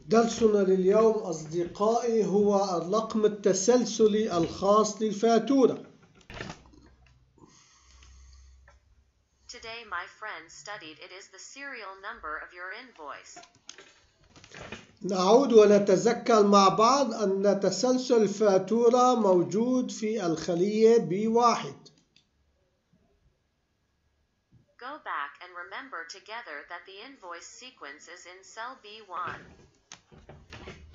درسنا لليوم أصدقائي هو الرقم التسلسلي الخاص للفاتورة. Today my friend studied it is the serial number of your invoice. نعود ونتذكر مع بعض أن تسلسل الفاتورة موجود في الخلية B1. Go back and remember together that the invoice sequence is in cell B1.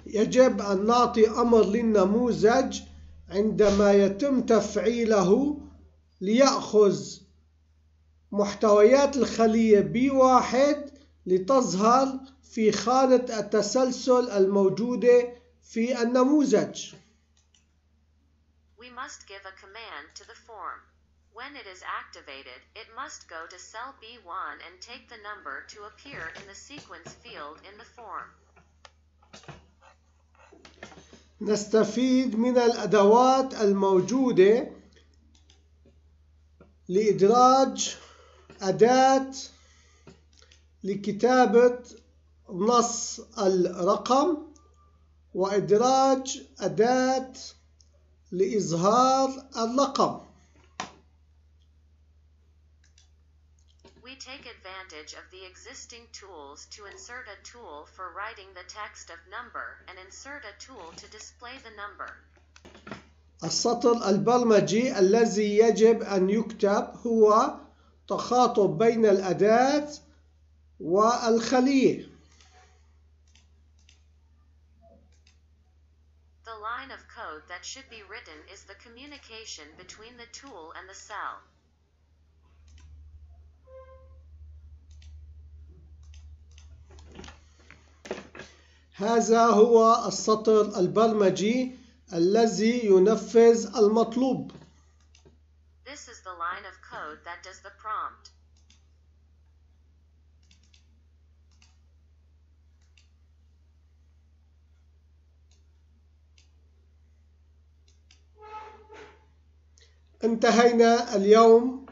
يجب أن نعطي أمر للنموذج عندما يتم تفعيله ليأخذ محتويات الخلية B1 لتظهر في خانة التسلسل الموجودة في النموذج. We must give a command to the form. When it is activated, it must go to cell B1 and take the number to appear in the sequence field in the form. نستفيد من الأدوات الموجودة لإدراج أداة لكتابة نص الرقم وإدراج أداة لإظهار الرقم. We take advantage of the existing tools to insert a tool for writing the text of number and insert a tool to display the number. السطر البرمجي الذي يجب أن يكتب هو تخاطب بين الأداة والخلية. The line of code that should be written is the communication between the tool and the cell. هذا هو السطر البرمجي الذي ينفذ المطلوب. This is the line of code that does the prompt. انتهينا اليوم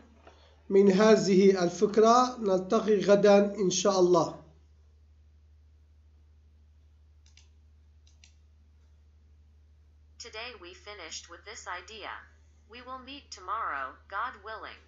من هذه الفكرة، نلتقي غدا إن شاء الله. Today we finished with this idea. We will meet tomorrow, God willing.